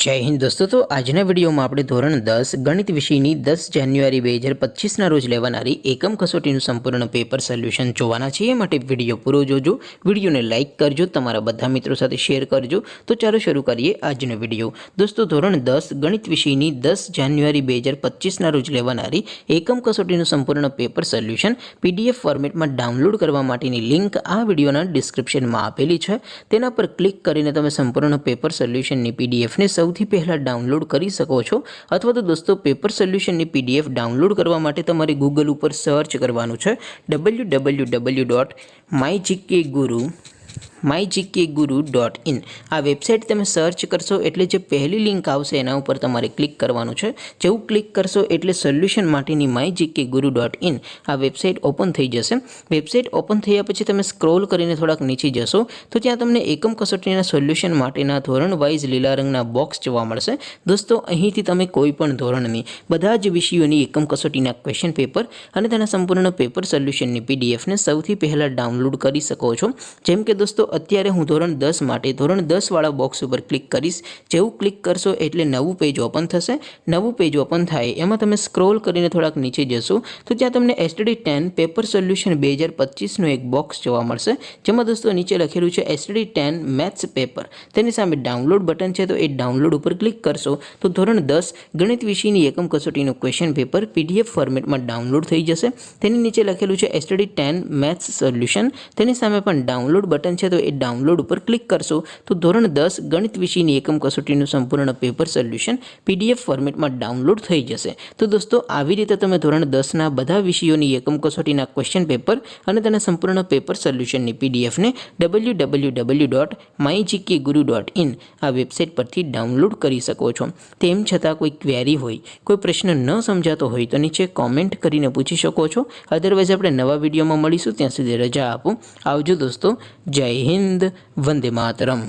जय हिंद दोस्तों। तो आजना वीडियो में આપણે ધોરણ 10 ગણિત વિષયની 10 જાન્યુઆરી 2025 ના રોજ લેવાનારી એકમ કસોટીનું સંપૂર્ણ પેપર સોલ્યુશન જોવાના છે। એ માટે વિડિયો પૂરો જોજો, વિડિયોને લાઈક કરજો, તમારા બધા મિત્રો સાથે શેર કરજો। તો ચાલો શરૂ કરીએ આજનો વિડિયો। દોસ્તો ધોરણ 10 ગણિત વિષયની 10 જાન્યુઆરી 2025 ના રોજ લેવાનારી એકમ કસોટીનું સંપૂર્ણ પેપર સોલ્યુશન પીડીએફ ફોર્મેટમાં ડાઉનલોડ કરવા માટેની લિંક આ વિડિયોના ડિસ્ક્રિપ્શનમાં આપેલી છે। તેના પર ક્લિક કરીને તમે સંપૂર્ણ પેપર સોલ્યુશનની પીડીએફ ને સૌથી પહેલા ડાઉનલોડ કરી શકો છો। અથવા તો દોસ્તો પેપર સોલ્યુશનની પીડીએફ ડાઉનલોડ કરવા માટે તમારે ગૂગલ ઉપર સર્ચ કરવાનું છે www.mygkguru.in। આ વેબસાઇટ તમે સર્ચ કરશો એટલે જે પહેલી લિંક આવશે એના ઉપર તમારે ક્લિક કરવાનું છે। જેવું ક્લિક કરશો એટલે સોલ્યુશન માટેની mygkguru.in આ વેબસાઇટ ઓપન થઈ જશે। વેબસાઇટ ઓપન થયા પછી તમે સ્ક્રોલ કરીને થોડાક નીચે જશો તો ત્યાં તમને એકમ કસોટીના સોલ્યુશન માટેના ધોરણ વાઇઝ લીલા રંગના બોક્સ જોવા મળશે। દોસ્તો અહીંથી તમે કોઈ પણ ધોરણની બધા જ વિષયોની એકમ કસોટીના ક્વેશ્ચન પેપર અને તેના સંપૂર્ણ પેપર સોલ્યુશનની પીડીએફને સૌથી પહેલા ડાઉનલોડ કરી શકો છો। જેમ કે દોસ્તો અત્યારે હું ધોરણ 10 માટે ધોરણ 10 વાળા બોક્સ ઉપર ક્લિક કરીશ। જેવું ક્લિક કરશો એટલે નવું પેજ ઓપન થશે। નવું પેજ ઓપન થાય એમાં તમે સ્ક્રોલ કરીને થોડાક નીચે જશો તો ત્યાં તમને STD 10 પેપર સોલ્યુશન 2025 નું એક બોક્સ જોવા મળશે। જેમાં દોસ્તો નીચે લખેલું છે STD 10 મેથ્સ પેપર। તેની સામે ડાઉનલોડ બટન છે તો એ ડાઉનલોડ ઉપર ક્લિક કરશો તો ધોરણ 10 ગણિત વિષયની એકમ કસોટીનું ક્વેશ્ચન પેપર પીડીએફ ફોર્મેટમાં ડાઉનલોડ થઈ જશે। તેની નીચે લખેલું છે STD 10 મેથ્સ સોલ્યુશન। તેની સામે પણ ડાઉનલોડ બટન છે તો એ ડાઉનલોડ ઉપર ક્લિક કરશો તો ધોરણ 10 ગણિત વિષયની એકમ કસોટીનું સંપૂર્ણ પેપર સોલ્યુશન પીડીએફ ફોર્મેટમાં ડાઉનલોડ થઈ જશે। તો દોસ્તો આવી રીતે તમે ધોરણ 10 ના બધા વિષયોની એકમ કસોટીના ક્વેશ્ચન પેપર અને તેના સંપૂર્ણ પેપર સોલ્યુશનની પીડીએફને www.mygkguru.in આ વેબસાઇટ પરથી ડાઉનલોડ કરી શકો છો। તેમ છતાં કોઈ ક્વેરી હોય, કોઈ પ્રશ્ન ન સમજાતો હોય તો નીચે કોમેન્ટ કરીને પૂછી શકો છો। અધરવાઇઝ આપણે નવા વિડીયોમાં મળીશું, ત્યાં સુધી રજા આપો। આવજો દોસ્તો। જય હિન્દ, વંદે માતરમ।